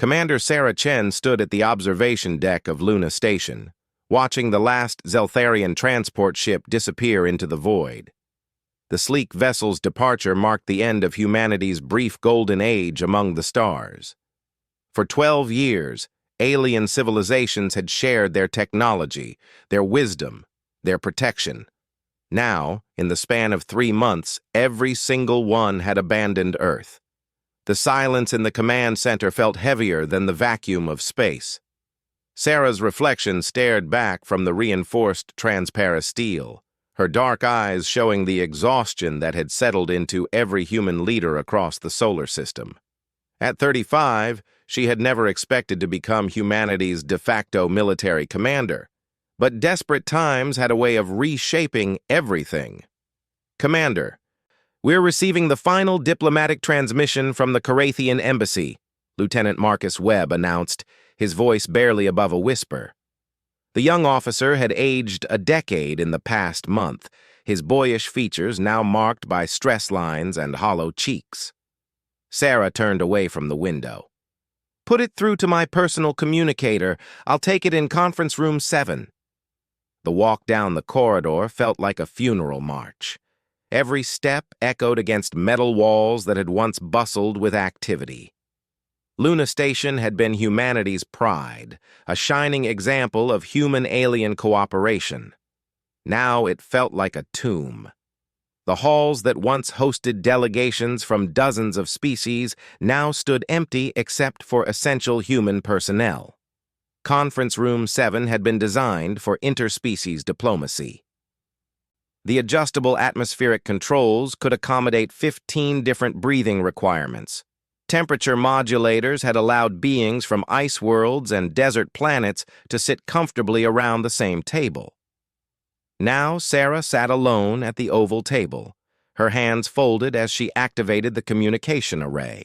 Commander Sarah Chen stood at the observation deck of Luna Station, watching the last Zeltharian transport ship disappear into the void. The sleek vessel's departure marked the end of humanity's brief golden age among the stars. For 12 years, alien civilizations had shared their technology, their wisdom, their protection. Now, in the span of 3 months, every single one had abandoned Earth. The silence in the command center felt heavier than the vacuum of space. Sarah's reflection stared back from the reinforced transparasteel, her dark eyes showing the exhaustion that had settled into every human leader across the solar system. At 35, she had never expected to become humanity's de facto military commander, but desperate times had a way of reshaping everything. "Commander, we're receiving the final diplomatic transmission from the Carathian embassy," Lieutenant Marcus Webb announced, his voice barely above a whisper. The young officer had aged a decade in the past month, his boyish features now marked by stress lines and hollow cheeks. Sarah turned away from the window. "Put it through to my personal communicator. I'll take it in conference room 7. The walk down the corridor felt like a funeral march. Every step echoed against metal walls that had once bustled with activity. Luna Station had been humanity's pride, a shining example of human-alien cooperation. Now it felt like a tomb. The halls that once hosted delegations from dozens of species now stood empty except for essential human personnel. Conference Room 7 had been designed for interspecies diplomacy. The adjustable atmospheric controls could accommodate 15 different breathing requirements. Temperature modulators had allowed beings from ice worlds and desert planets to sit comfortably around the same table. Now Sarah sat alone at the oval table, her hands folded as she activated the communication array.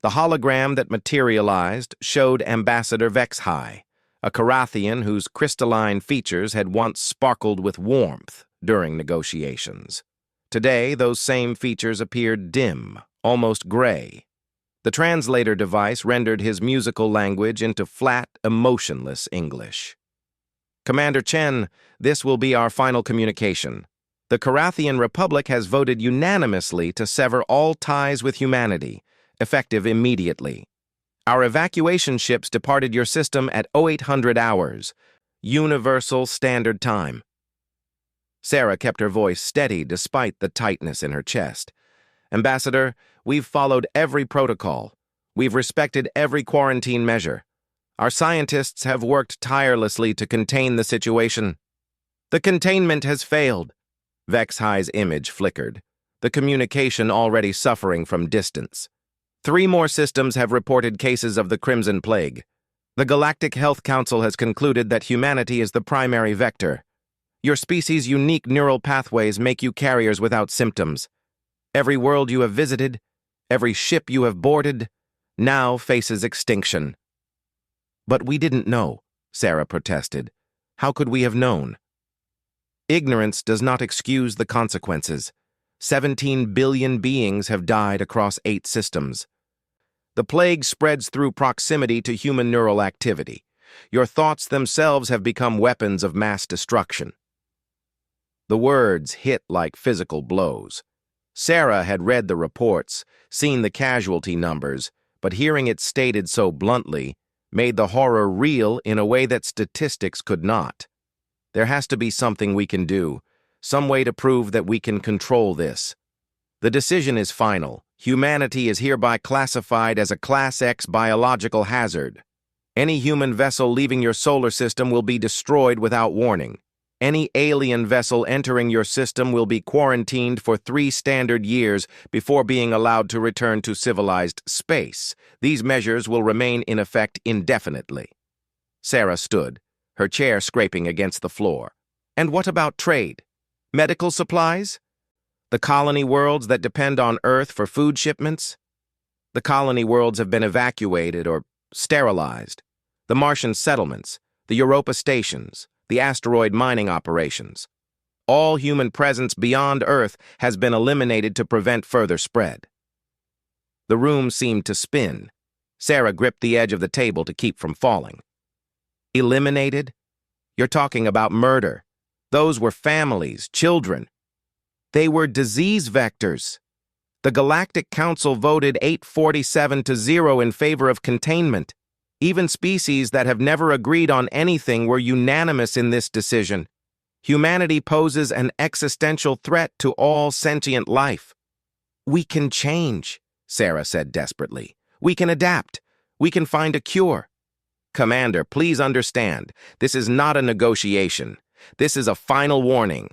The hologram that materialized showed Ambassador Vexhai, a Carathian whose crystalline features had once sparkled with warmth during negotiations. Today, those same features appeared dim, almost gray. The translator device rendered his musical language into flat, emotionless English. "Commander Chen, this will be our final communication. The Carathian Republic has voted unanimously to sever all ties with humanity, effective immediately. Our evacuation ships departed your system at 0800 hours, Universal Standard Time." Sarah kept her voice steady despite the tightness in her chest. "Ambassador, we've followed every protocol. We've respected every quarantine measure. Our scientists have worked tirelessly to contain the situation." "The containment has failed." Vexhai's image flickered, the communication already suffering from distance. 3 more systems have reported cases of the Crimson Plague. The Galactic Health Council has concluded that humanity is the primary vector. Your species' unique neural pathways make you carriers without symptoms. Every world you have visited, every ship you have boarded, now faces extinction." "But we didn't know," Sarah protested. "How could we have known?" "Ignorance does not excuse the consequences. 17 billion beings have died across 8 systems. The plague spreads through proximity to human neural activity. Your thoughts themselves have become weapons of mass destruction." The words hit like physical blows. Sarah had read the reports, seen the casualty numbers, but hearing it stated so bluntly made the horror real in a way that statistics could not. "There has to be something we can do, some way to prove that we can control this. The decision is final. Humanity is hereby classified as a Class X biological hazard. Any human vessel leaving your solar system will be destroyed without warning. Any alien vessel entering your system will be quarantined for 3 standard years before being allowed to return to civilized space. These measures will remain in effect indefinitely." Sarah stood, her chair scraping against the floor. "And what about trade? Medical supplies? The colony worlds that depend on Earth for food shipments? The colony worlds have been evacuated or sterilized. The Martian settlements, the Europa stations, the asteroid mining operations. All human presence beyond Earth has been eliminated to prevent further spread." The room seemed to spin. Sarah gripped the edge of the table to keep from falling. Eliminated? You're talking about murder. Those were families, children. They were disease vectors. The Galactic Council voted 847-0 in favor of containment. Even species that have never agreed on anything were unanimous in this decision. Humanity poses an existential threat to all sentient life. We can change, Sarah said desperately. We can adapt. We can find a cure. Commander, please understand, this is not a negotiation. This is a final warning.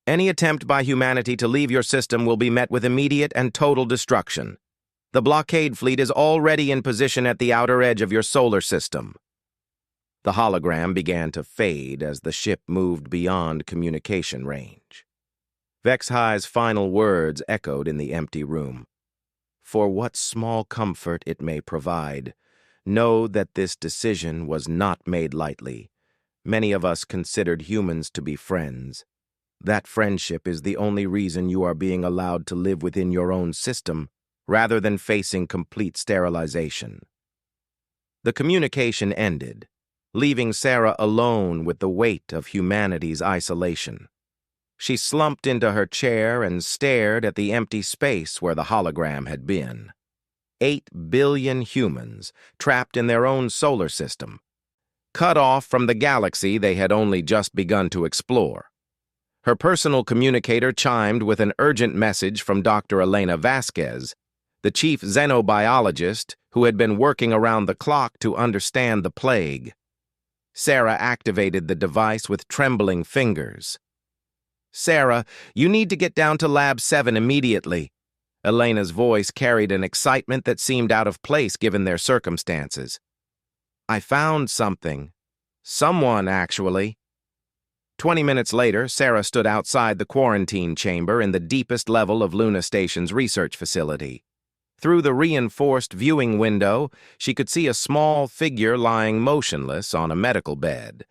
Any attempt by humanity to leave your system will be met with immediate and total destruction. The blockade fleet is already in position at the outer edge of your solar system. The hologram began to fade as the ship moved beyond communication range. Vex-High's final words echoed in the empty room. For what small comfort it may provide, know that this decision was not made lightly. Many of us considered humans to be friends. That friendship is the only reason you are being allowed to live within your own system, rather than facing complete sterilization. The communication ended, leaving Sarah alone with the weight of humanity's isolation. She slumped into her chair and stared at the empty space where the hologram had been. 8 billion humans, trapped in their own solar system, cut off from the galaxy they had only just begun to explore. Her personal communicator chimed with an urgent message from Dr. Elena Vasquez, the chief xenobiologist who had been working around the clock to understand the plague. Sarah activated the device with trembling fingers. Sarah, you need to get down to Lab 7 immediately. Elena's voice carried an excitement that seemed out of place given their circumstances. I found something. Someone, actually. 20 minutes later, Sarah stood outside the quarantine chamber in the deepest level of Luna Station's research facility. Through the reinforced viewing window, she could see a small figure lying motionless on a medical bed.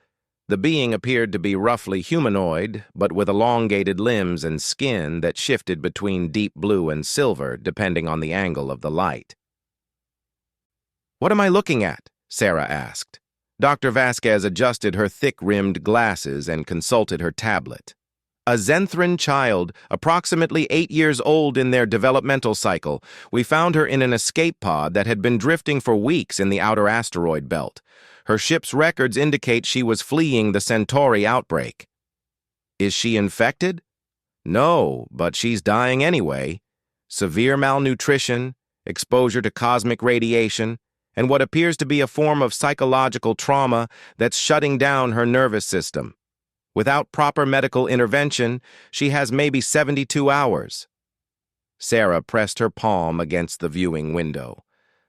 The being appeared to be roughly humanoid, but with elongated limbs and skin that shifted between deep blue and silver depending on the angle of the light. What am I looking at? Sarah asked. Dr. Vasquez adjusted her thick-rimmed glasses and consulted her tablet. A Zenthran child, approximately 8 years old in their developmental cycle. We found her in an escape pod that had been drifting for weeks in the outer asteroid belt. Her ship's records indicate she was fleeing the Centauri outbreak. Is she infected? No, but she's dying anyway. Severe malnutrition, exposure to cosmic radiation, and what appears to be a form of psychological trauma that's shutting down her nervous system. Without proper medical intervention, she has maybe 72 hours. Sarah pressed her palm against the viewing window.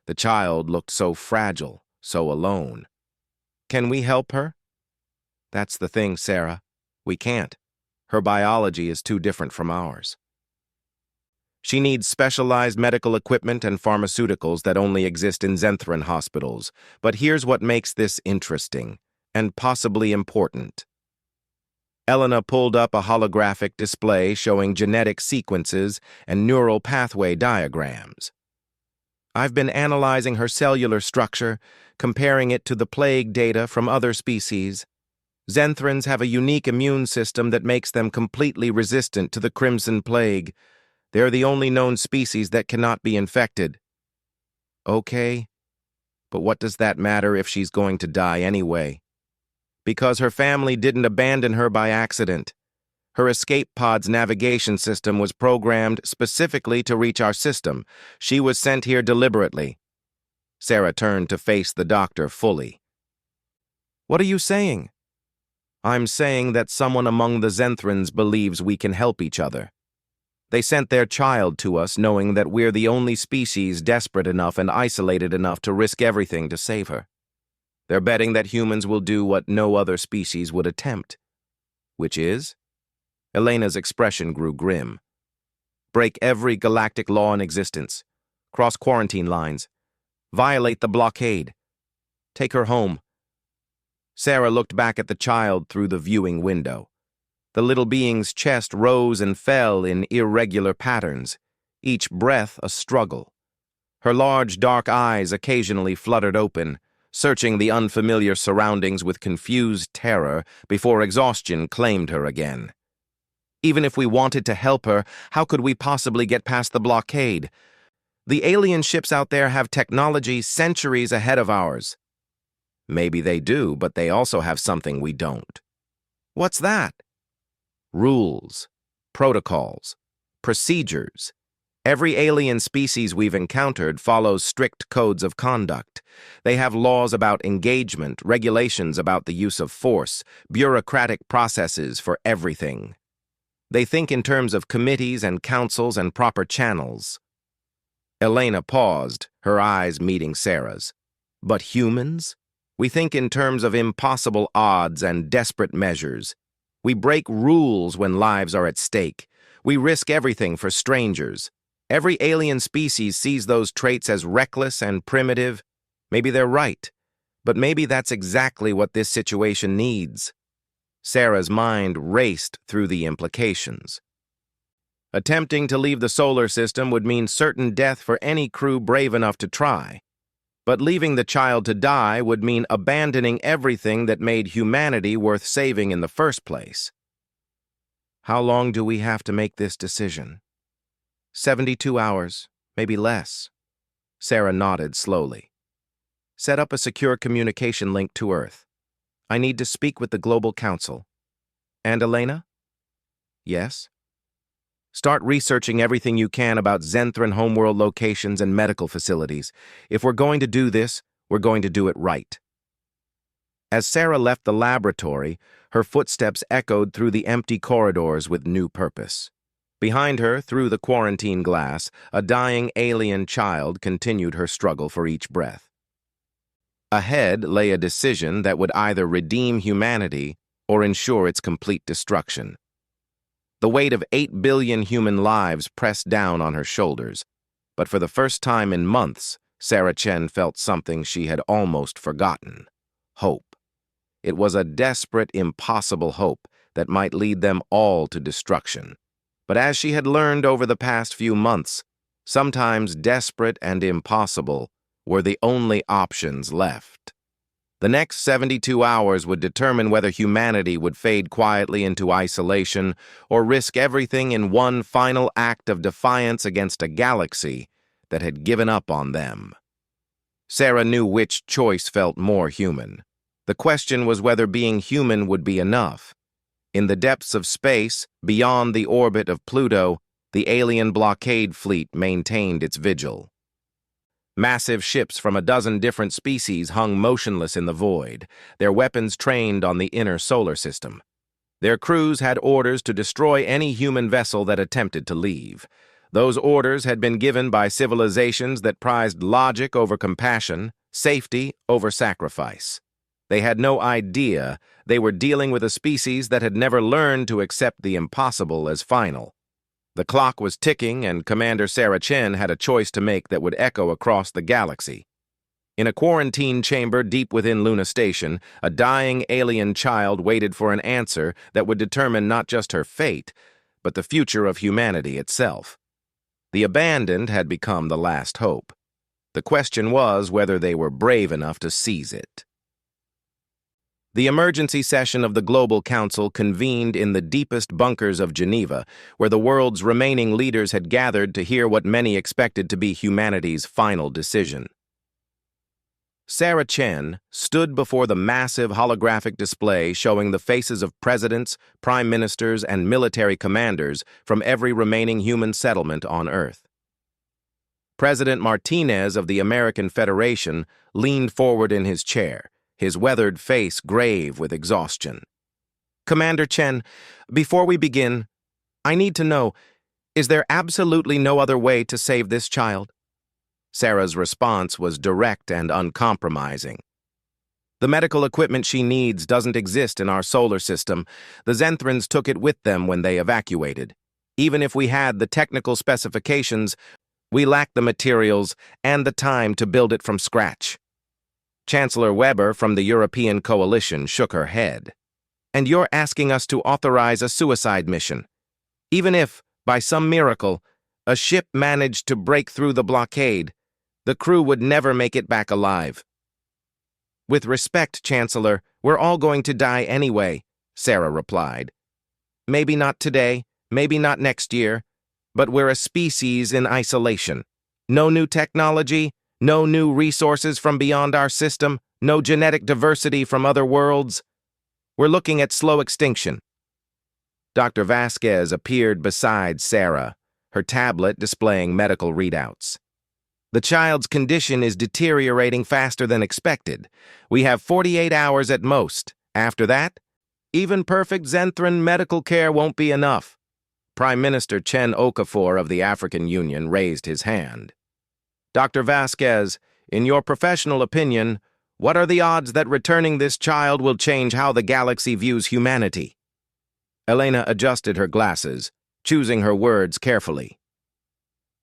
The child looked so fragile, so alone. Can we help her? That's the thing, Sarah. We can't. Her biology is too different from ours. She needs specialized medical equipment and pharmaceuticals that only exist in Zenthran hospitals. But here's what makes this interesting, and possibly important. Elena pulled up a holographic display showing genetic sequences and neural pathway diagrams. I've been analyzing her cellular structure, comparing it to the plague data from other species. Zenthrans have a unique immune system that makes them completely resistant to the Crimson Plague. They're the only known species that cannot be infected. Okay, but what does that matter if she's going to die anyway? Because her family didn't abandon her by accident. Her escape pod's navigation system was programmed specifically to reach our system. She was sent here deliberately. Sarah turned to face the doctor fully. What are you saying? I'm saying that someone among the Zenthrans believes we can help each other. They sent their child to us knowing that we're the only species desperate enough and isolated enough to risk everything to save her. They're betting that humans will do what no other species would attempt. Which is? Elena's expression grew grim. Break every galactic law in existence. Cross quarantine lines. Violate the blockade. Take her home. Sarah looked back at the child through the viewing window. The little being's chest rose and fell in irregular patterns, each breath a struggle. Her large, dark eyes occasionally fluttered open, searching the unfamiliar surroundings with confused terror before exhaustion claimed her again. Even if we wanted to help her, how could we possibly get past the blockade? The alien ships out there have technology centuries ahead of ours. Maybe they do, but they also have something we don't. What's that? Rules, protocols, procedures. Every alien species we've encountered follows strict codes of conduct. They have laws about engagement, regulations about the use of force, bureaucratic processes for everything. They think in terms of committees and councils and proper channels. Elena paused, her eyes meeting Sarah's. But humans? We think in terms of impossible odds and desperate measures. We break rules when lives are at stake. We risk everything for strangers. Every alien species sees those traits as reckless and primitive. Maybe they're right, but maybe that's exactly what this situation needs. Sarah's mind raced through the implications. Attempting to leave the solar system would mean certain death for any crew brave enough to try. But leaving the child to die would mean abandoning everything that made humanity worth saving in the first place. How long do we have to make this decision? 72 hours, maybe less. Sarah nodded slowly. Set up a secure communication link to Earth. I need to speak with the Global Council. And Elena? Yes? Start researching everything you can about Zenthran homeworld locations and medical facilities. If we're going to do this, we're going to do it right. As Sarah left the laboratory, her footsteps echoed through the empty corridors with new purpose. Behind her, through the quarantine glass, a dying alien child continued her struggle for each breath. Ahead lay a decision that would either redeem humanity or ensure its complete destruction. The weight of 8 billion human lives pressed down on her shoulders, but for the first time in months, Sarah Chen felt something she had almost forgotten: hope. It was a desperate, impossible hope that might lead them all to destruction. But as she had learned over the past few months, sometimes desperate and impossible were the only options left. The next 72 hours would determine whether humanity would fade quietly into isolation or risk everything in one final act of defiance against a galaxy that had given up on them. Sarah knew which choice felt more human. The question was whether being human would be enough. In the depths of space, beyond the orbit of Pluto, the alien blockade fleet maintained its vigil. Massive ships from a dozen different species hung motionless in the void, their weapons trained on the inner solar system. Their crews had orders to destroy any human vessel that attempted to leave. Those orders had been given by civilizations that prized logic over compassion, safety over sacrifice. They had no idea they were dealing with a species that had never learned to accept the impossible as final. The clock was ticking, and Commander Sarah Chen had a choice to make that would echo across the galaxy. In a quarantine chamber deep within Luna Station, a dying alien child waited for an answer that would determine not just her fate, but the future of humanity itself. The abandoned had become the last hope. The question was whether they were brave enough to seize it. The emergency session of the Global Council convened in the deepest bunkers of Geneva, where the world's remaining leaders had gathered to hear what many expected to be humanity's final decision. Sarah Chen stood before the massive holographic display showing the faces of presidents, prime ministers, and military commanders from every remaining human settlement on Earth. President Martinez of the American Federation leaned forward in his chair, his weathered face grave with exhaustion. Commander Chen, before we begin, I need to know, is there absolutely no other way to save this child? Sarah's response was direct and uncompromising. The medical equipment she needs doesn't exist in our solar system. The Zenthrans took it with them when they evacuated. Even if we had the technical specifications, we lack the materials and the time to build it from scratch. Chancellor Weber from the European Coalition shook her head. And you're asking us to authorize a suicide mission. Even if, by some miracle, a ship managed to break through the blockade, The crew would never make it back alive. With respect, Chancellor, we're all going to die anyway, Sarah replied. Maybe not today, maybe not next year, but we're a species in isolation. No new technology, no new resources from beyond our system, no genetic diversity from other worlds. We're looking at slow extinction. Dr. Vasquez appeared beside Sarah, her tablet displaying medical readouts. The child's condition is deteriorating faster than expected. We have 48 hours at most. After that, even perfect Zenthran medical care won't be enough. Prime Minister Chen Okafor of the African Union raised his hand. Dr. Vasquez, in your professional opinion, what are the odds that returning this child will change how the galaxy views humanity? Elena adjusted her glasses, choosing her words carefully.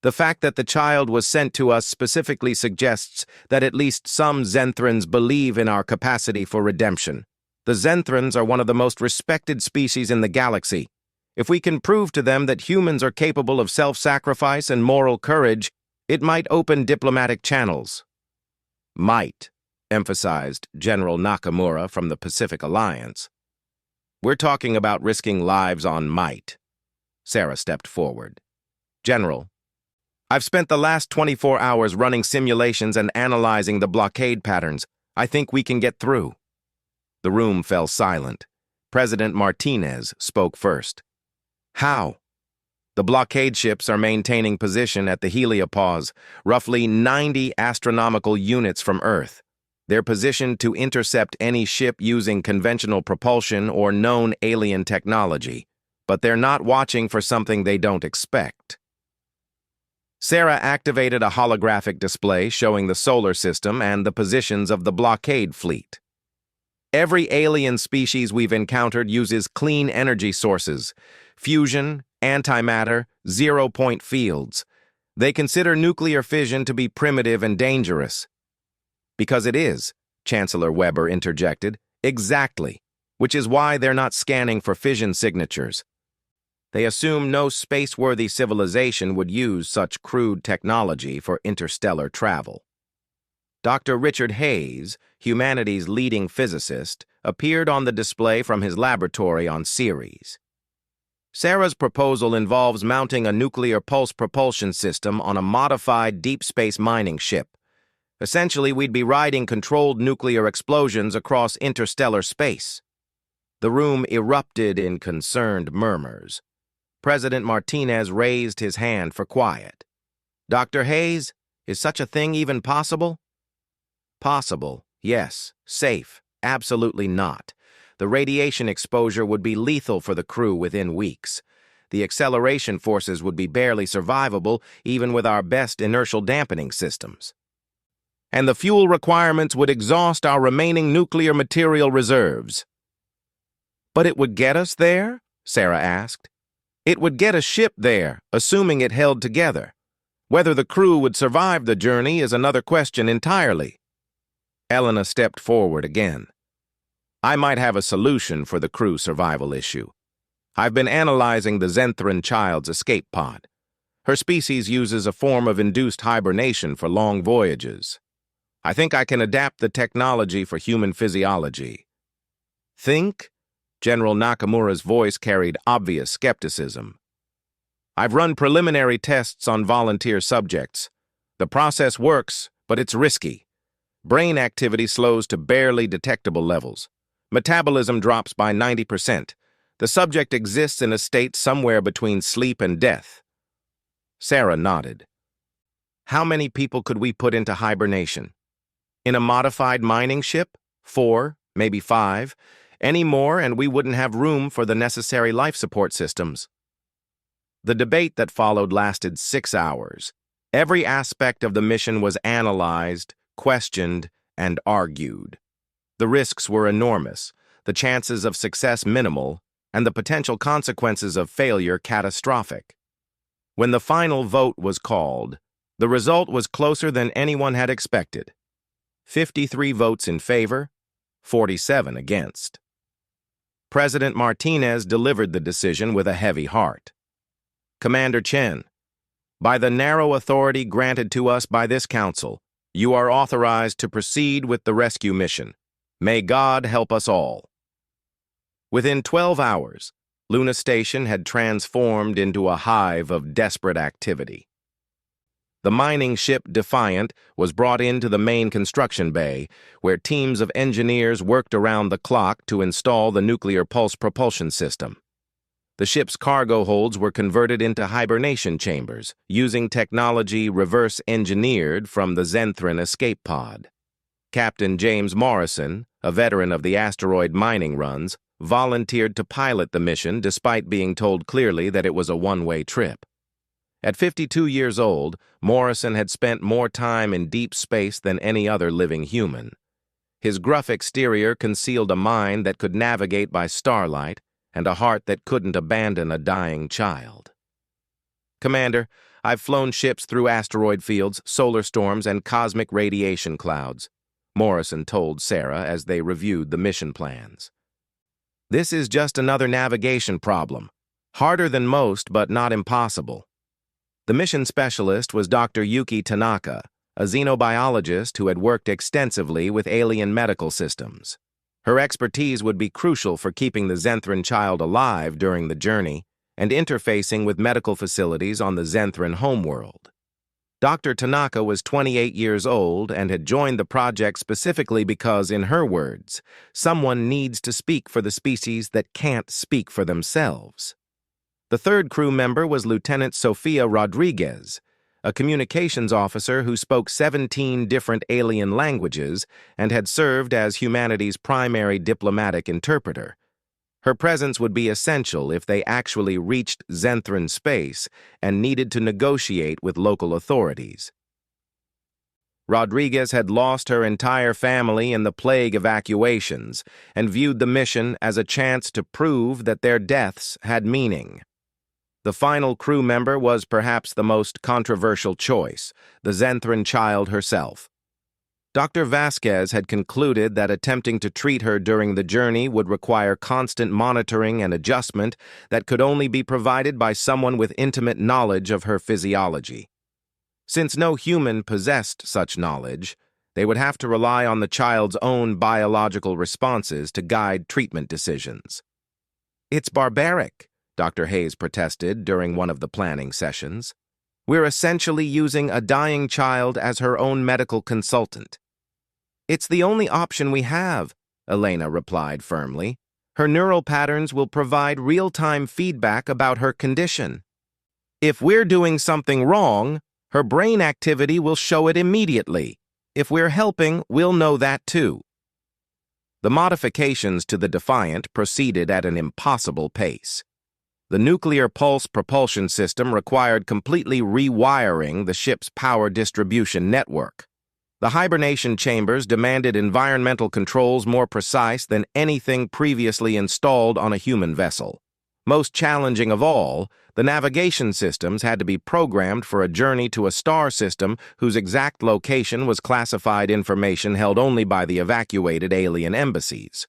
The fact that the child was sent to us specifically suggests that at least some Zenthrans believe in our capacity for redemption. The Zenthrans are one of the most respected species in the galaxy. If we can prove to them that humans are capable of self-sacrifice and moral courage, it might open diplomatic channels. Might, emphasized General Nakamura from the Pacific Alliance. We're talking about risking lives on might. Sarah stepped forward. General, I've spent the last 24 hours running simulations and analyzing the blockade patterns. I think we can get through. The room fell silent. President Martinez spoke first. How? The blockade ships are maintaining position at the heliopause, roughly 90 astronomical units from Earth. They're positioned to intercept any ship using conventional propulsion or known alien technology, but they're not watching for something they don't expect. Sarah activated a holographic display showing the solar system and the positions of the blockade fleet. Every alien species we've encountered uses clean energy sources, fusion, antimatter, zero-point fields. They consider nuclear fission to be primitive and dangerous. Because it is, Chancellor Weber interjected, exactly, which is why they're not scanning for fission signatures. They assume no space-worthy civilization would use such crude technology for interstellar travel. Dr. Richard Hayes, humanity's leading physicist, appeared on the display from his laboratory on Ceres. Sarah's proposal involves mounting a nuclear pulse propulsion system on a modified deep space mining ship. Essentially, we'd be riding controlled nuclear explosions across interstellar space. The room erupted in concerned murmurs. President Martinez raised his hand for quiet. Dr. Hayes, is such a thing even possible? Possible, yes. Safe, absolutely not. The radiation exposure would be lethal for the crew within weeks. The acceleration forces would be barely survivable even with our best inertial dampening systems. And the fuel requirements would exhaust our remaining nuclear material reserves. But it would get us there? Sarah asked. It would get a ship there, assuming it held together. Whether the crew would survive the journey is another question entirely. Elena stepped forward again. I might have a solution for the crew survival issue. I've been analyzing the Zenthran child's escape pod. Her species uses a form of induced hibernation for long voyages. I think I can adapt the technology for human physiology. Think? General Nakamura's voice carried obvious skepticism. I've run preliminary tests on volunteer subjects. The process works, but it's risky. Brain activity slows to barely detectable levels. Metabolism drops by 90%. The subject exists in a state somewhere between sleep and death. Sarah nodded. How many people could we put into hibernation? In a modified mining ship? 4, maybe 5. Any more and we wouldn't have room for the necessary life support systems. The debate that followed lasted 6 hours. Every aspect of the mission was analyzed, questioned, and argued. The risks were enormous, the chances of success minimal, and the potential consequences of failure catastrophic. When the final vote was called, the result was closer than anyone had expected. 53 votes in favor, 47 against. President Martinez delivered the decision with a heavy heart. Commander Chen, By the narrow authority granted to us by this council, you are authorized to proceed with the rescue mission. May God help us all." Within 12 hours, Luna Station had transformed into a hive of desperate activity. The mining ship Defiant was brought into the main construction bay, where teams of engineers worked around the clock to install the nuclear pulse propulsion system. The ship's cargo holds were converted into hibernation chambers, using technology reverse-engineered from the Zenthran escape pod. Captain James Morrison, a veteran of the asteroid mining runs, volunteered to pilot the mission despite being told clearly that it was a one-way trip. At 52 years old, Morrison had spent more time in deep space than any other living human. His gruff exterior concealed a mind that could navigate by starlight and a heart that couldn't abandon a dying child. "Commander, I've flown ships through asteroid fields, solar storms, and cosmic radiation clouds," Morrison told Sarah as they reviewed the mission plans. "This is just another navigation problem. Harder than most, but not impossible." The mission specialist was Dr. Yuki Tanaka, a xenobiologist who had worked extensively with alien medical systems. Her expertise would be crucial for keeping the Zenthran child alive during the journey and interfacing with medical facilities on the Zenthran homeworld. Dr. Tanaka was 28 years old and had joined the project specifically because, in her words, someone needs to speak for the species that can't speak for themselves. The third crew member was Lieutenant Sofia Rodriguez, a communications officer who spoke 17 different alien languages and had served as humanity's primary diplomatic interpreter. Her presence would be essential if they actually reached Zenthran space and needed to negotiate with local authorities. Rodriguez had lost her entire family in the plague evacuations and viewed the mission as a chance to prove that their deaths had meaning. The final crew member was perhaps the most controversial choice, the Zenthran child herself. Dr. Vasquez had concluded that attempting to treat her during the journey would require constant monitoring and adjustment that could only be provided by someone with intimate knowledge of her physiology. Since no human possessed such knowledge, they would have to rely on the child's own biological responses to guide treatment decisions. "It's barbaric," Dr. Hayes protested during one of the planning sessions. "We're essentially using a dying child as her own medical consultant." "It's the only option we have," Elena replied firmly. "Her neural patterns will provide real-time feedback about her condition. If we're doing something wrong, her brain activity will show it immediately. If we're helping, we'll know that too." The modifications to the Defiant proceeded at an impossible pace. The nuclear pulse propulsion system required completely rewiring the ship's power distribution network. The hibernation chambers demanded environmental controls more precise than anything previously installed on a human vessel. Most challenging of all, the navigation systems had to be programmed for a journey to a star system whose exact location was classified information held only by the evacuated alien embassies.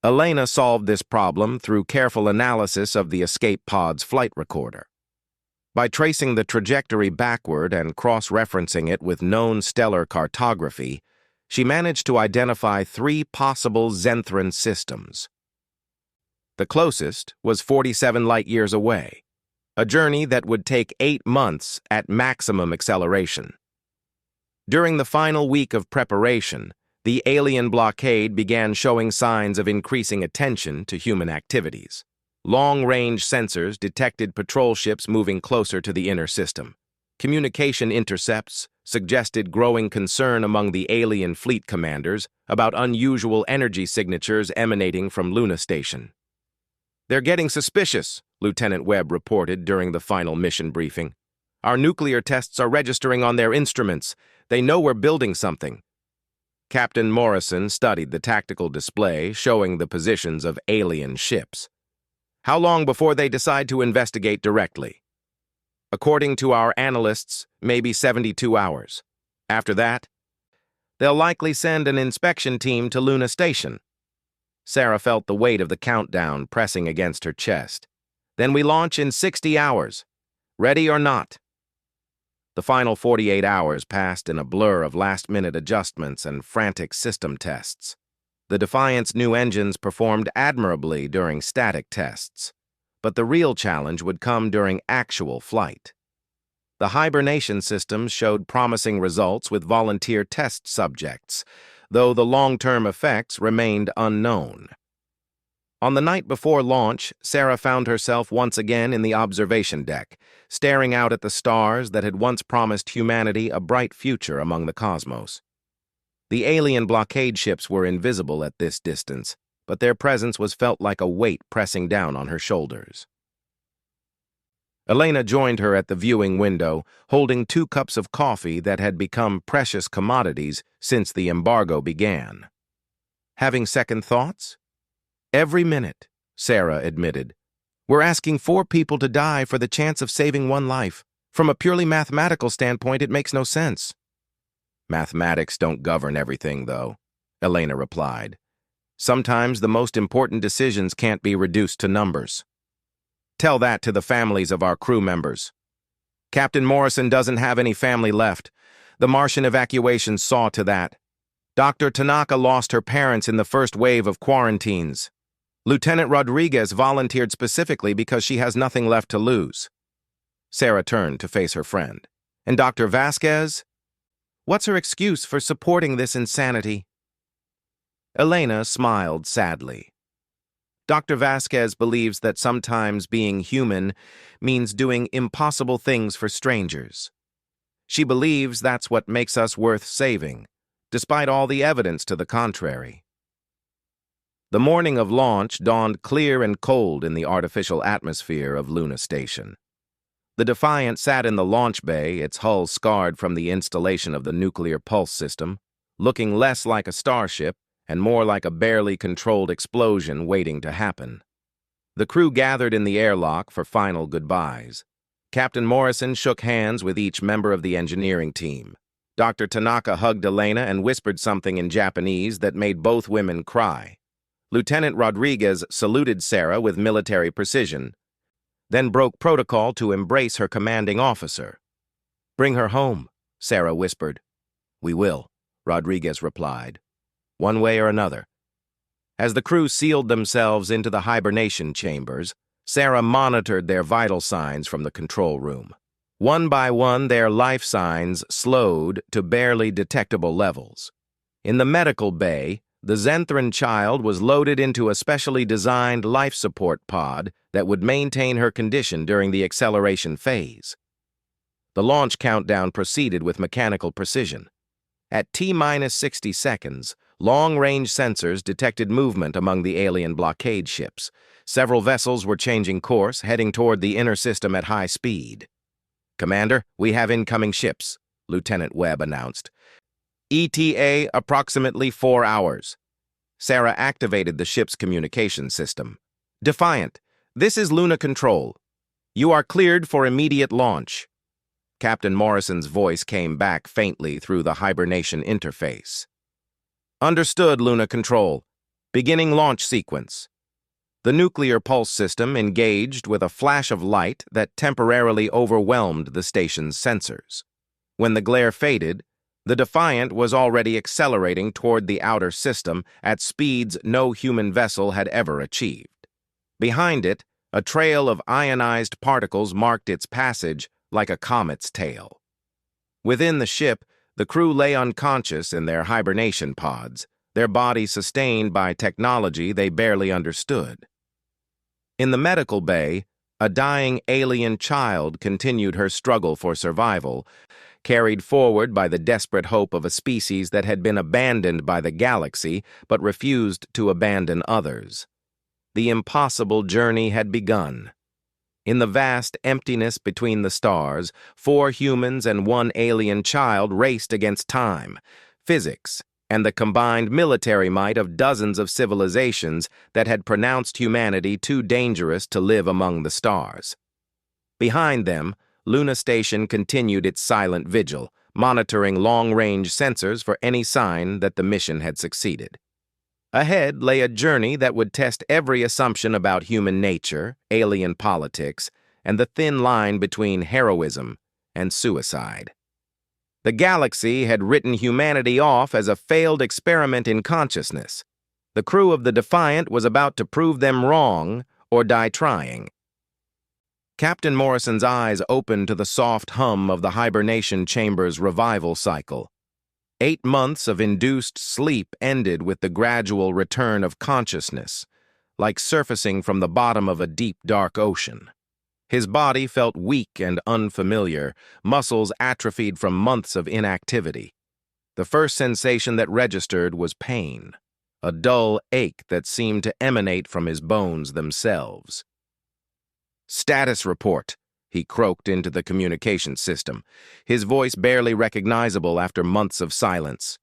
Elena solved this problem through careful analysis of the escape pod's flight recorder. By tracing the trajectory backward and cross-referencing it with known stellar cartography, she managed to identify 3 possible Zenthran systems. The closest was 47 light-years away, a journey that would take 8 months at maximum acceleration. During the final week of preparation, the alien blockade began showing signs of increasing attention to human activities. Long-range sensors detected patrol ships moving closer to the inner system. Communication intercepts suggested growing concern among the alien fleet commanders about unusual energy signatures emanating from Luna Station. "They're getting suspicious," Lieutenant Webb reported during the final mission briefing. "Our nuclear tests are registering on their instruments. They know we're building something." Captain Morrison studied the tactical display showing the positions of alien ships. "How long before they decide to investigate directly?" "According to our analysts, maybe 72 hours. After that, they'll likely send an inspection team to Luna Station." Sarah felt the weight of the countdown pressing against her chest. "Then we launch in 60 hours. Ready or not?" The final 48 hours passed in a blur of last-minute adjustments and frantic system tests. The Defiant's new engines performed admirably during static tests, but the real challenge would come during actual flight. The hibernation systems showed promising results with volunteer test subjects, though the long-term effects remained unknown. On the night before launch, Sarah found herself once again in the observation deck, staring out at the stars that had once promised humanity a bright future among the cosmos. The alien blockade ships were invisible at this distance, but their presence was felt like a weight pressing down on her shoulders. Elena joined her at the viewing window, holding 2 cups of coffee that had become precious commodities since the embargo began. Having second thoughts? Every minute, Sarah admitted. We're asking 4 people to die for the chance of saving 1 life. From a purely mathematical standpoint, it makes no sense. Mathematics don't govern everything, though, Elena replied. Sometimes the most important decisions can't be reduced to numbers. Tell that to the families of our crew members. Captain Morrison doesn't have any family left. The Martian evacuation saw to that. Dr. Tanaka lost her parents in the first wave of quarantines. Lieutenant Rodriguez volunteered specifically because she has nothing left to lose. Sarah turned to face her friend. And Dr. Vasquez? What's her excuse for supporting this insanity? Elena smiled sadly. Dr. Vasquez believes that sometimes being human means doing impossible things for strangers. She believes that's what makes us worth saving, despite all the evidence to the contrary. The morning of launch dawned clear and cold in the artificial atmosphere of Luna Station. The Defiant sat in the launch bay, its hull scarred from the installation of the nuclear pulse system, looking less like a starship and more like a barely controlled explosion waiting to happen. The crew gathered in the airlock for final goodbyes. Captain Morrison shook hands with each member of the engineering team. Dr. Tanaka hugged Elena and whispered something in Japanese that made both women cry. Lieutenant Rodriguez saluted Sarah with military precision, then broke protocol to embrace her commanding officer. Bring her home, Sarah whispered. We will, Rodriguez replied. One way or another. As the crew sealed themselves into the hibernation chambers, Sarah monitored their vital signs from the control room. One by one, their life signs slowed to barely detectable levels. In the medical bay, the Zenthran child was loaded into a specially designed life support pod that would maintain her condition during the acceleration phase. The launch countdown proceeded with mechanical precision. At T-minus 60 seconds, long-range sensors detected movement among the alien blockade ships. Several vessels were changing course, heading toward the inner system at high speed. Commander, we have incoming ships, Lieutenant Webb announced. ETA approximately 4 hours. Sarah activated the ship's communication system. Defiant, this is Luna Control. You are cleared for immediate launch. Captain Morrison's voice came back faintly through the hibernation interface. Understood, Luna Control. Beginning launch sequence. The nuclear pulse system engaged with a flash of light that temporarily overwhelmed the station's sensors. When the glare faded, the Defiant was already accelerating toward the outer system at speeds no human vessel had ever achieved. Behind it, a trail of ionized particles marked its passage like a comet's tail. Within the ship, the crew lay unconscious in their hibernation pods, their bodies sustained by technology they barely understood. In the medical bay, a dying alien child continued her struggle for survival, carried forward by the desperate hope of a species that had been abandoned by the galaxy but refused to abandon others. The impossible journey had begun. In the vast emptiness between the stars, 4 humans and 1 alien child raced against time, physics, and the combined military might of dozens of civilizations that had pronounced humanity too dangerous to live among the stars. Behind them, Luna Station continued its silent vigil, monitoring long-range sensors for any sign that the mission had succeeded. Ahead lay a journey that would test every assumption about human nature, alien politics, and the thin line between heroism and suicide. The galaxy had written humanity off as a failed experiment in consciousness. The crew of the Defiant was about to prove them wrong or die trying. Captain Morrison's eyes opened to the soft hum of the hibernation chamber's revival cycle. 8 months of induced sleep ended with the gradual return of consciousness, like surfacing from the bottom of a deep, dark ocean. His body felt weak and unfamiliar, muscles atrophied from months of inactivity. The first sensation that registered was pain, a dull ache that seemed to emanate from his bones themselves. "Status report," he croaked into the communication system, his voice barely recognizable after months of silence.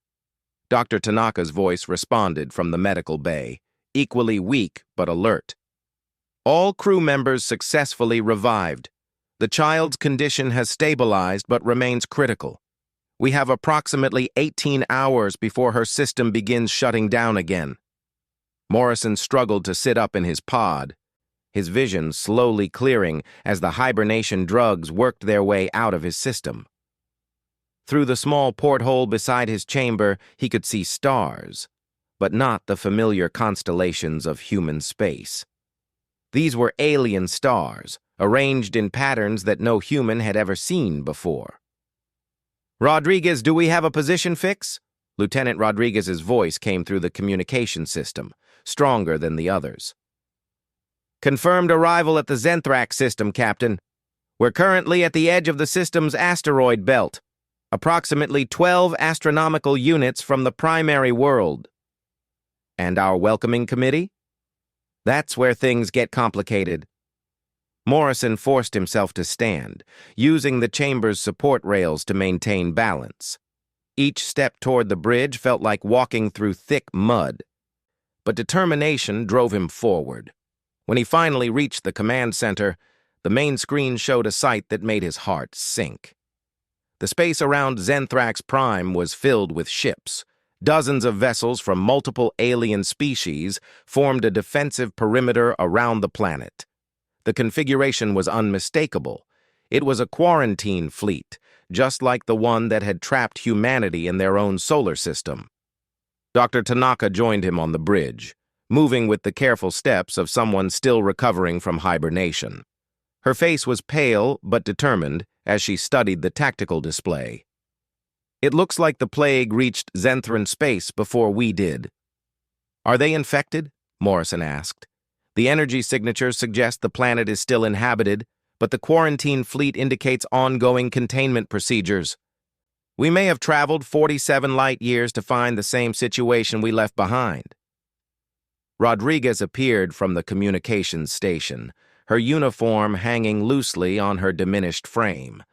Dr. Tanaka's voice responded from the medical bay, equally weak but alert. "All crew members successfully revived. The child's condition has stabilized but remains critical. We have approximately 18 hours before her system begins shutting down again." Morrison struggled to sit up in his pod, his vision slowly clearing as the hibernation drugs worked their way out of his system. Through the small porthole beside his chamber, he could see stars, but not the familiar constellations of human space. These were alien stars, arranged in patterns that no human had ever seen before. "Rodriguez, do we have a position fix?" Lieutenant Rodriguez's voice came through the communication system, stronger than the others. "Confirmed arrival at the Zenthrax system, Captain. We're currently at the edge of the system's asteroid belt, approximately 12 astronomical units from the primary world." "And our welcoming committee?" "That's where things get complicated." Morrison forced himself to stand, using the chamber's support rails to maintain balance. Each step toward the bridge felt like walking through thick mud, but determination drove him forward. When he finally reached the command center, the main screen showed a sight that made his heart sink. The space around Zenthrax Prime was filled with ships. Dozens of vessels from multiple alien species formed a defensive perimeter around the planet. The configuration was unmistakable. It was a quarantine fleet, just like the one that had trapped humanity in their own solar system. Dr. Tanaka joined him on the bridge, moving with the careful steps of someone still recovering from hibernation. Her face was pale but determined as she studied the tactical display. "It looks like the plague reached Zenthran space before we did." "Are they infected?" Morrison asked. "The energy signatures suggest the planet is still inhabited, but the quarantine fleet indicates ongoing containment procedures. We may have traveled 47 light years to find the same situation we left behind." Rodriguez appeared from the communications station, her uniform hanging loosely on her diminished frame.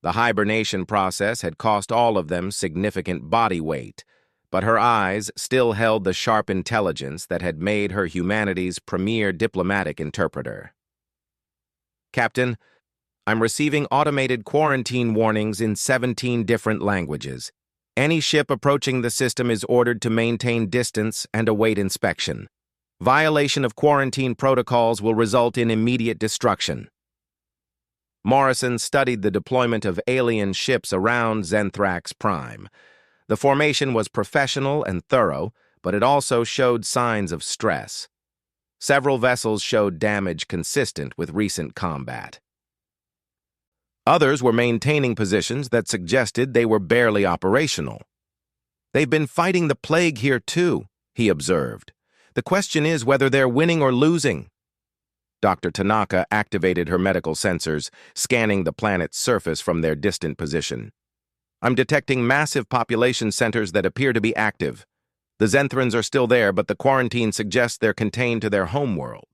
The hibernation process had cost all of them significant body weight, but her eyes still held the sharp intelligence that had made her humanity's premier diplomatic interpreter. "Captain, I'm receiving automated quarantine warnings in 17 different languages. Any ship approaching the system is ordered to maintain distance and await inspection. Violation of quarantine protocols will result in immediate destruction." Morrison studied the deployment of alien ships around Zenthrax Prime. The formation was professional and thorough, but it also showed signs of stress. Several vessels showed damage consistent with recent combat. Others were maintaining positions that suggested they were barely operational. "They've been fighting the plague here too," he observed. "The question is whether they're winning or losing." Dr. Tanaka activated her medical sensors, scanning the planet's surface from their distant position. "I'm detecting massive population centers that appear to be active. The Zenthrans are still there, but the quarantine suggests they're contained to their homeworld.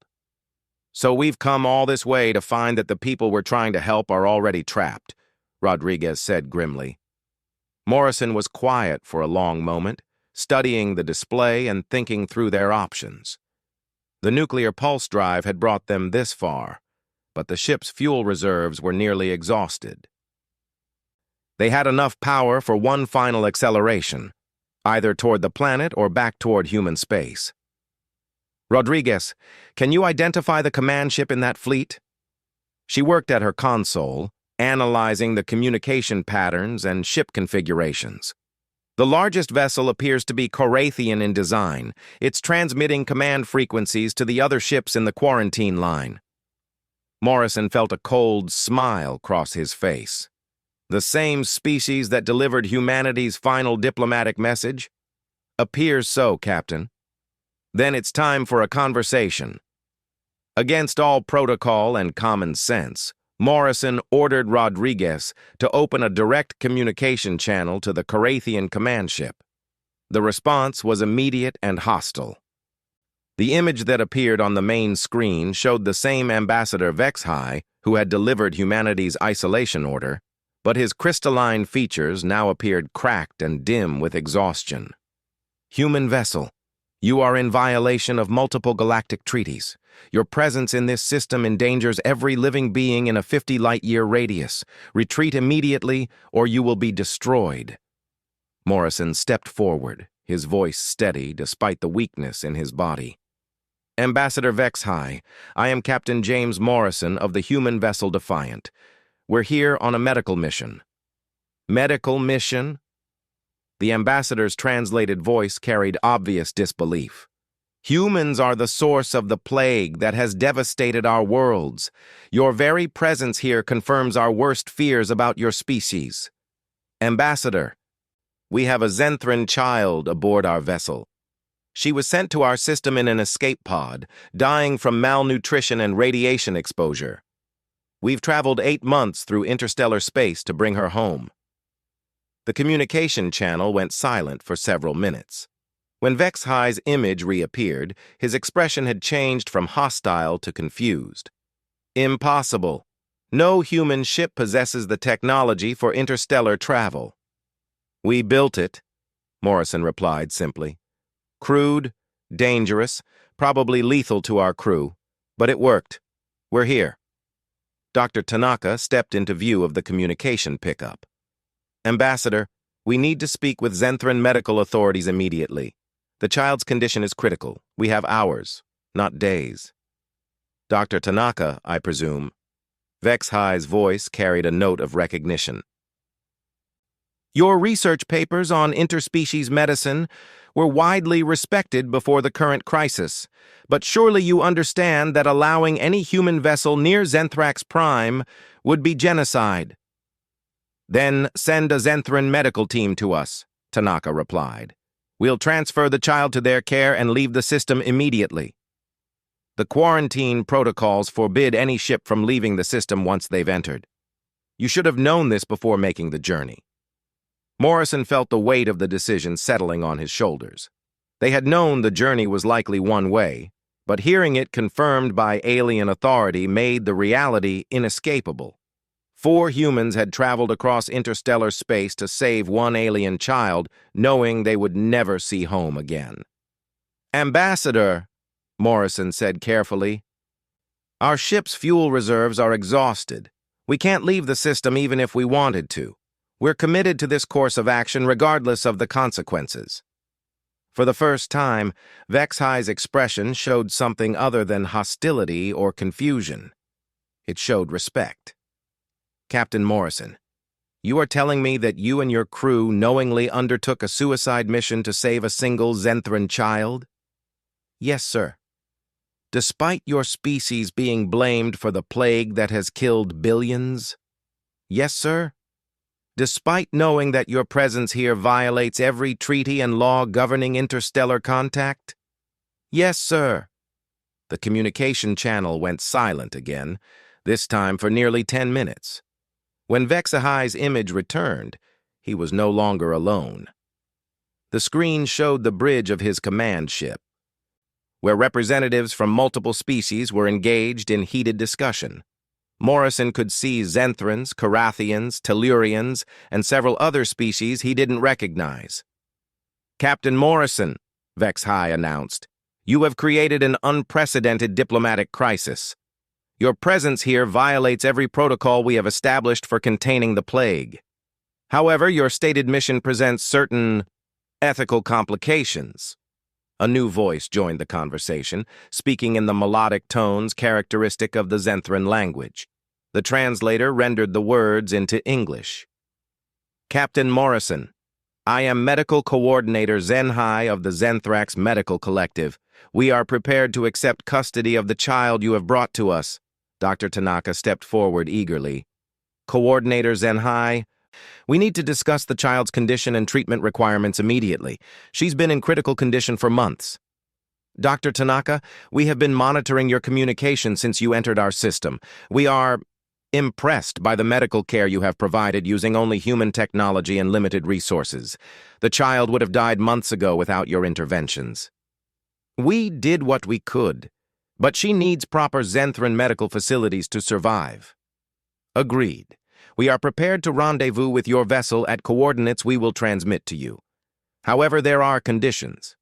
So we've come all this way to find that the people we're trying to help are already trapped," Rodriguez said grimly. Morrison was quiet for a long moment, studying the display and thinking through their options. The nuclear pulse drive had brought them this far, but the ship's fuel reserves were nearly exhausted. They had enough power for one final acceleration, either toward the planet or back toward human space. "Rodriguez, can you identify the command ship in that fleet?" She worked at her console, analyzing the communication patterns and ship configurations. The largest vessel appears to be Korathian in design. It's transmitting command frequencies to the other ships in the quarantine line. Morrison felt a cold smile cross his face. The same species that delivered humanity's final diplomatic message? Appears so, Captain. Then it's time for a conversation. Against all protocol and common sense, Morrison ordered Rodriguez to open a direct communication channel to the Korathian command ship. The response was immediate and hostile. The image that appeared on the main screen showed the same Ambassador Vexhai who had delivered humanity's isolation order, but his crystalline features now appeared cracked and dim with exhaustion. Human vessel, you are in violation of multiple galactic treaties. Your presence in this system endangers every living being in a 50-light-year radius. Retreat immediately, or you will be destroyed. Morrison stepped forward, his voice steady despite the weakness in his body. Ambassador Vexhai, I am Captain James Morrison of the human vessel Defiant. We're here on a medical mission. Medical mission? The ambassador's translated voice carried obvious disbelief. Humans are the source of the plague that has devastated our worlds. Your very presence here confirms our worst fears about your species. Ambassador, we have a Zenthran child aboard our vessel. She was sent to our system in an escape pod, dying from malnutrition and radiation exposure. We've traveled 8 months through interstellar space to bring her home. The communication channel went silent for several minutes. When Vexhai's image reappeared, his expression had changed from hostile to confused. Impossible. No human ship possesses the technology for interstellar travel. We built it, Morrison replied simply. Crude, dangerous, probably lethal to our crew, but it worked. We're here. Dr. Tanaka stepped into view of the communication pickup. Ambassador, we need to speak with Zenthran medical authorities immediately. The child's condition is critical. We have hours, not days. Dr. Tanaka, I presume. Vexhai's voice carried a note of recognition. Your research papers on interspecies medicine were widely respected before the current crisis, but surely you understand that allowing any human vessel near Zenthrax Prime would be genocide. Then send a Zenthran medical team to us, Tanaka replied. We'll transfer the child to their care and leave the system immediately. The quarantine protocols forbid any ship from leaving the system once they've entered. You should have known this before making the journey. Morrison felt the weight of the decision settling on his shoulders. They had known the journey was likely one way, but hearing it confirmed by alien authority made the reality inescapable. 4 humans had traveled across interstellar space to save one alien child, knowing they would never see home again. Ambassador, Morrison said carefully, our ship's fuel reserves are exhausted. We can't leave the system even if we wanted to. We're committed to this course of action regardless of the consequences. For the first time, Vexhai's expression showed something other than hostility or confusion. It showed respect. Captain Morrison, you are telling me that you and your crew knowingly undertook a suicide mission to save a single Zenthran child? Yes, sir. Despite your species being blamed for the plague that has killed billions? Yes, sir. Despite knowing that your presence here violates every treaty and law governing interstellar contact? Yes, sir. The communication channel went silent again, this time for nearly 10 minutes. When Vexhai's image returned, he was no longer alone. The screen showed the bridge of his command ship, where representatives from multiple species were engaged in heated discussion. Morrison could see Zenthrans, Korathians, Tellurians, and several other species he didn't recognize. Captain Morrison, Vexhai announced, you have created an unprecedented diplomatic crisis. Your presence here violates every protocol we have established for containing the plague. However, your stated mission presents certain ethical complications. A new voice joined the conversation, speaking in the melodic tones characteristic of the Zenthran language. The translator rendered the words into English. Captain Morrison, I am Medical Coordinator Zenhai of the Zenthrax Medical Collective. We are prepared to accept custody of the child you have brought to us. Dr. Tanaka stepped forward eagerly. Coordinator Zenhai, we need to discuss the child's condition and treatment requirements immediately. She's been in critical condition for months. Dr. Tanaka, we have been monitoring your communication since you entered our system. We are impressed by the medical care you have provided using only human technology and limited resources. The child would have died months ago without your interventions. We did what we could, but she needs proper Zenthran medical facilities to survive. Agreed. We are prepared to rendezvous with your vessel at coordinates we will transmit to you. However, there are conditions.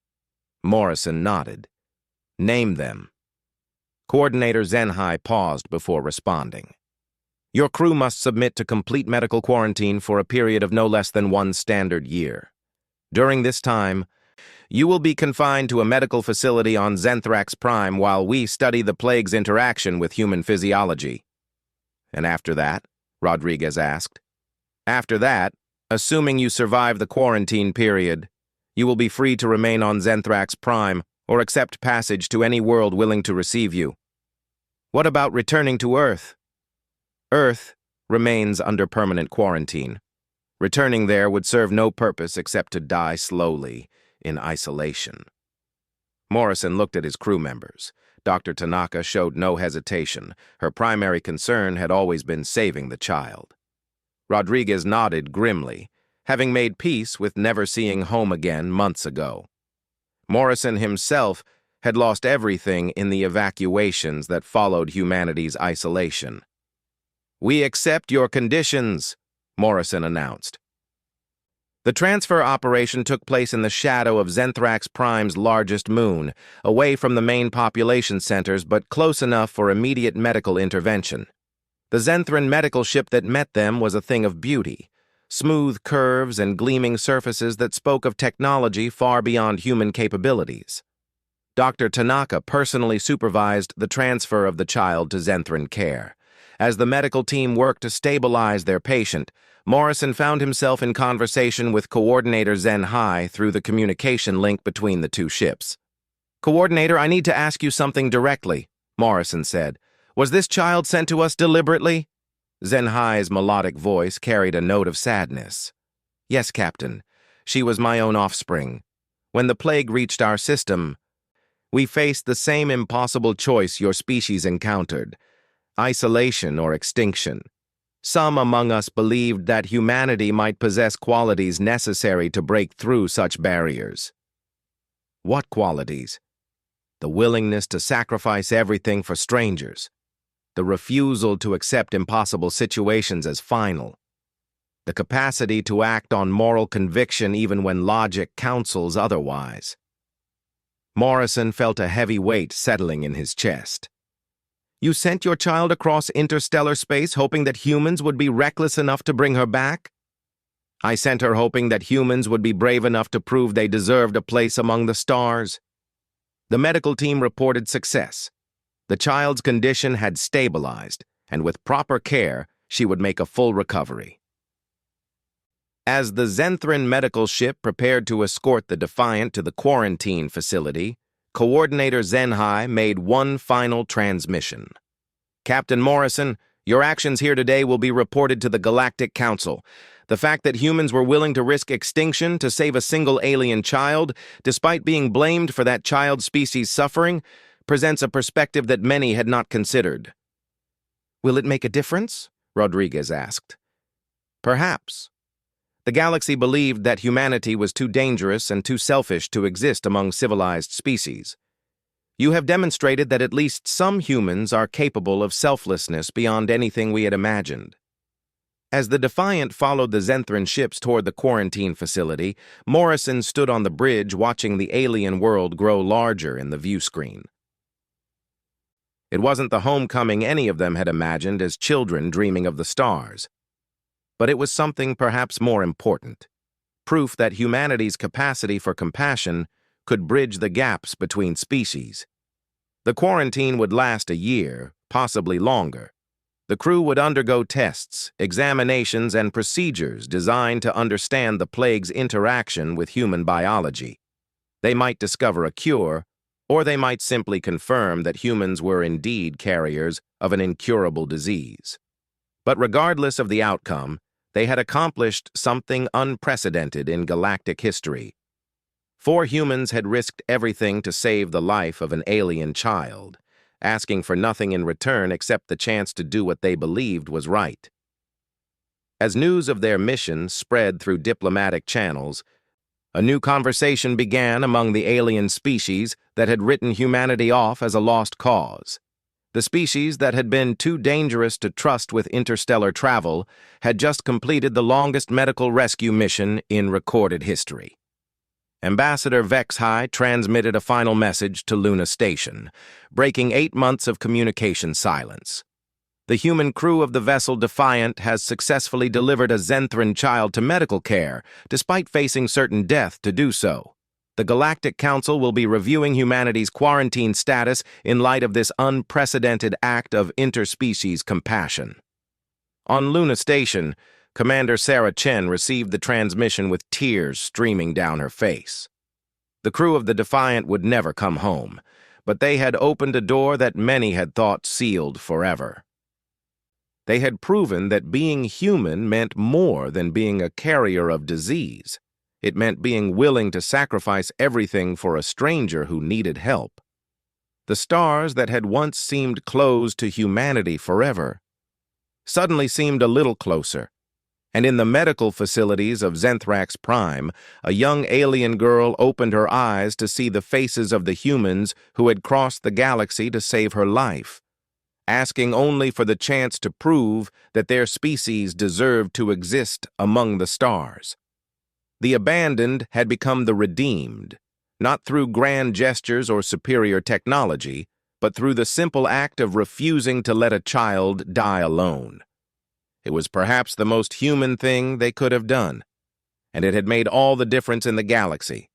Morrison nodded. Name them. Coordinator Zenhai paused before responding. Your crew must submit to complete medical quarantine for a period of no less than 1 standard year. During this time, you will be confined to a medical facility on Zenthrax Prime while we study the plague's interaction with human physiology. And after that? Rodriguez asked. After that, assuming you survive the quarantine period, you will be free to remain on Zenthrax Prime or accept passage to any world willing to receive you. What about returning to Earth? Earth remains under permanent quarantine. Returning there would serve no purpose except to die slowly in isolation. Morrison looked at his crew members. Dr. Tanaka showed no hesitation. Her primary concern had always been saving the child. Rodriguez nodded grimly, having made peace with never seeing home again months ago. Morrison himself had lost everything in the evacuations that followed humanity's isolation. We accept your conditions, Morrison announced. The transfer operation took place in the shadow of Zenthrax Prime's largest moon, away from the main population centers but close enough for immediate medical intervention. The Zenthran medical ship that met them was a thing of beauty, smooth curves and gleaming surfaces that spoke of technology far beyond human capabilities. Dr. Tanaka personally supervised the transfer of the child to Zenthran care. As the medical team worked to stabilize their patient, Morrison found himself in conversation with Coordinator Zenhai through the communication link between the two ships. Coordinator, I need to ask you something directly, Morrison said. Was this child sent to us deliberately? Zenhai's melodic voice carried a note of sadness. Yes, Captain. She was my own offspring. When the plague reached our system, we faced the same impossible choice your species encountered: isolation or extinction. Some among us believed that humanity might possess qualities necessary to break through such barriers. What qualities? The willingness to sacrifice everything for strangers. The refusal to accept impossible situations as final. The capacity to act on moral conviction even when logic counsels otherwise. Morrison felt a heavy weight settling in his chest. You sent your child across interstellar space hoping that humans would be reckless enough to bring her back? I sent her hoping that humans would be brave enough to prove they deserved a place among the stars. The medical team reported success. The child's condition had stabilized, and with proper care, she would make a full recovery. As the Zenthran medical ship prepared to escort the Defiant to the quarantine facility, Coordinator Zenhai made one final transmission. Captain Morrison, your actions here today will be reported to the Galactic Council. The fact that humans were willing to risk extinction to save a single alien child, despite being blamed for that child's species' suffering, presents a perspective that many had not considered. Will it make a difference? Rodriguez asked. Perhaps. The galaxy believed that humanity was too dangerous and too selfish to exist among civilized species. You have demonstrated that at least some humans are capable of selflessness beyond anything we had imagined. As the Defiant followed the Zenthran ships toward the quarantine facility, Morrison stood on the bridge watching the alien world grow larger in the view screen. It wasn't the homecoming any of them had imagined as children dreaming of the stars. But it was something perhaps more important, proof that humanity's capacity for compassion could bridge the gaps between species. The quarantine would last a year, possibly longer, The crew would undergo tests, examinations, and procedures designed to understand the plague's interaction with human biology. They might discover a cure, or they might simply confirm that humans were indeed carriers of an incurable disease. But regardless of the outcome, they had accomplished something unprecedented in galactic history. 4 humans had risked everything to save the life of an alien child, asking for nothing in return except the chance to do what they believed was right. As news of their mission spread through diplomatic channels, a new conversation began among the alien species that had written humanity off as a lost cause. The species that had been too dangerous to trust with interstellar travel had just completed the longest medical rescue mission in recorded history. Ambassador Vexhai transmitted a final message to Luna Station, breaking 8 months of communication silence. The human crew of the vessel Defiant has successfully delivered a Zenthran child to medical care, despite facing certain death to do so. The Galactic Council will be reviewing humanity's quarantine status in light of this unprecedented act of interspecies compassion. On Luna Station, Commander Sarah Chen received the transmission with tears streaming down her face. The crew of the Defiant would never come home, but they had opened a door that many had thought sealed forever. They had proven that being human meant more than being a carrier of disease. It meant being willing to sacrifice everything for a stranger who needed help. The stars that had once seemed closed to humanity forever suddenly seemed a little closer. And in the medical facilities of Zenthrax Prime, a young alien girl opened her eyes to see the faces of the humans who had crossed the galaxy to save her life, asking only for the chance to prove that their species deserved to exist among the stars. The abandoned had become the redeemed, not through grand gestures or superior technology, but through the simple act of refusing to let a child die alone. It was perhaps the most human thing they could have done, and it had made all the difference in the galaxy.